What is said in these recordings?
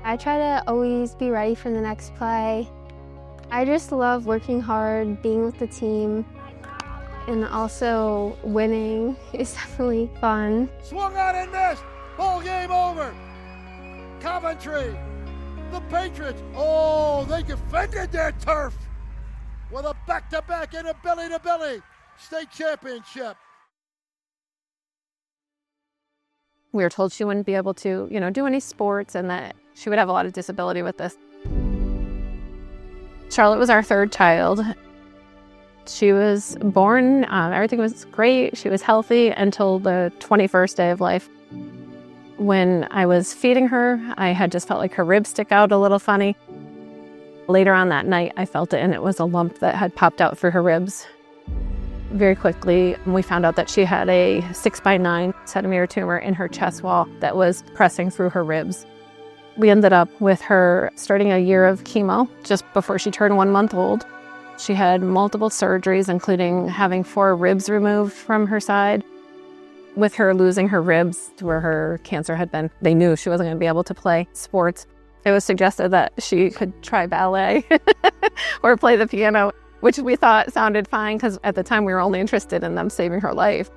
I try to always be ready for the next play. I just love working hard, being with the team, and also winning is definitely fun. Swung on and missed. Ball game over. Coventry, the Patriots. Oh, they defended their turf with a back-to-back and a belly-to-belly state championship. We were told she wouldn't be able to, do any sports and that she would have a lot of disability with this. Charlotte was our third child. She was born, everything was great. She was healthy until the 21st day of life. When I was feeding her, I had just felt like her ribs stick out a little funny. Later on that night, I felt it, and it was a lump that had popped out through her ribs. Very quickly, we found out that she had a 6x9 centimeter tumor in her chest wall that was pressing through her ribs. We ended up with her starting a year of chemo just before she turned 1 month old. She had multiple surgeries, including having 4 ribs removed from her side. With her losing her ribs to where her cancer had been, they knew she wasn't going to be able to play sports. It was suggested that she could try ballet or play the piano, which we thought sounded fine because at the time we were only interested in them saving her life.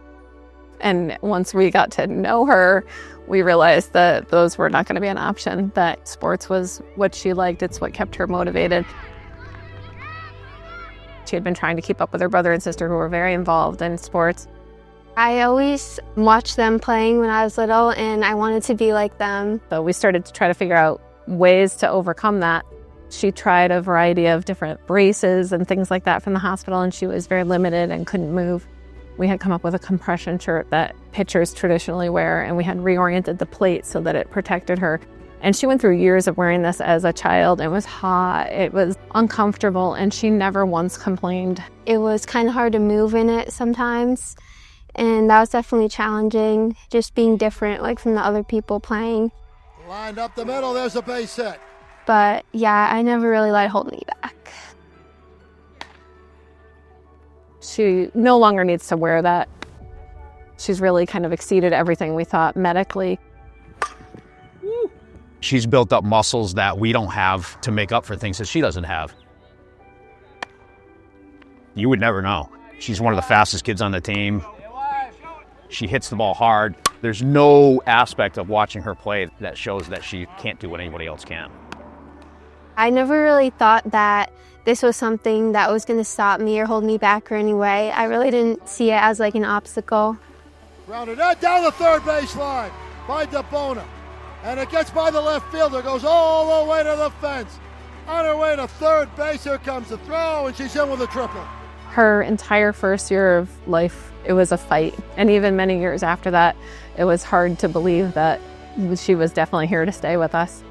And once we got to know her, we realized that those were not going to be an option, that sports was what she liked. It's what kept her motivated. She had been trying to keep up with her brother and sister who were very involved in sports. I always watched them playing when I was little, and I wanted to be like them. So we started to try to figure out ways to overcome that. She tried a variety of different braces and things like that from the hospital, and she was very limited and couldn't move. We had come up with a compression shirt that pitchers traditionally wear, and we had reoriented the plate so that it protected her. And she went through years of wearing this as a child. It was hot, it was uncomfortable, and she never once complained. It was kind of hard to move in it sometimes, and that was definitely challenging, just being different like from the other people playing. Lined up the middle, there's a base hit. But yeah, I never really let it hold me back. She no longer needs to wear that. She's really kind of exceeded everything we thought medically. She's built up muscles that we don't have to make up for things that she doesn't have. You would never know. She's one of the fastest kids on the team. She hits the ball hard. There's no aspect of watching her play that shows that she can't do what anybody else can. I never really thought that this was something that was going to stop me or hold me back or any way. I really didn't see it as like an obstacle. Grounded that down the third baseline by DeBona. And it gets by the left fielder, goes all the way to the fence. On her way to third base, here comes the throw, and she's in with a triple. Her entire first year of life, it was a fight. And even many years after that, it was hard to believe that she was definitely here to stay with us.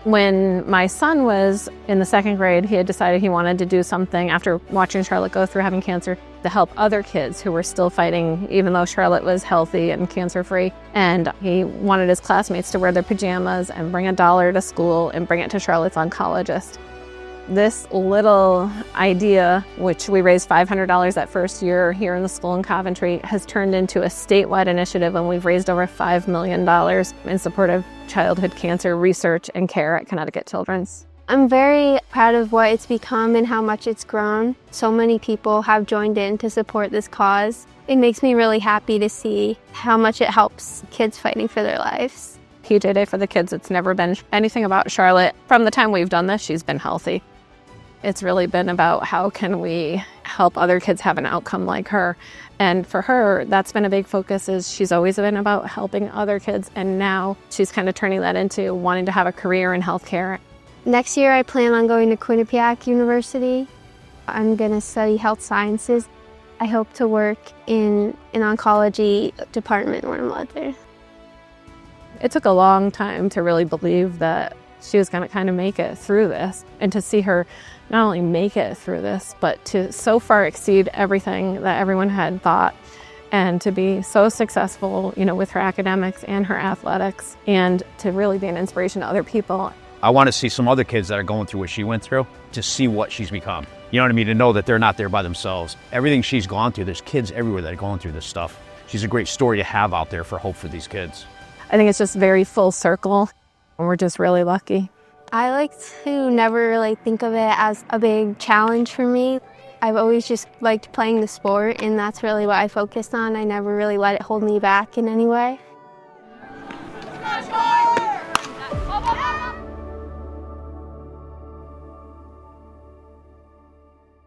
When my son was in the 2nd grade, he had decided he wanted to do something after watching Charlotte go through having cancer to help other kids who were still fighting, even though Charlotte was healthy and cancer-free. And he wanted his classmates to wear their pajamas and bring $1 to school and bring it to Charlotte's oncologist. This little idea, which we raised $500 that first year here in the school in Coventry, has turned into a statewide initiative, and we've raised over $5 million in support of childhood cancer research and care at Connecticut Children's. I'm very proud of what it's become and how much it's grown. So many people have joined in to support this cause. It makes me really happy to see how much it helps kids fighting for their lives. PJ Day for the kids, it's never been anything about Charlotte. From the time we've done this, she's been healthy. It's really been about how can we help other kids have an outcome like her. And for her, that's been a big focus. Is she's always been about helping other kids, and now she's kind of turning that into wanting to have a career in healthcare. Next year, I plan on going to Quinnipiac University. I'm going to study health sciences. I hope to work in an oncology department when I'm out there. It took a long time to really believe that she was going to kind of make it through this, and to see her not only make it through this, but to so far exceed everything that everyone had thought, and to be so successful, with her academics and her athletics, and to really be an inspiration to other people. I want to see some other kids that are going through what she went through, to see what she's become. You know what I mean? To know that they're not there by themselves. Everything she's gone through, there's kids everywhere that are going through this stuff. She's a great story to have out there for hope for these kids. I think it's just very full circle, and we're just really lucky. I like to never really think of it as a big challenge for me. I've always just liked playing the sport, and that's really what I focused on. I never really let it hold me back in any way.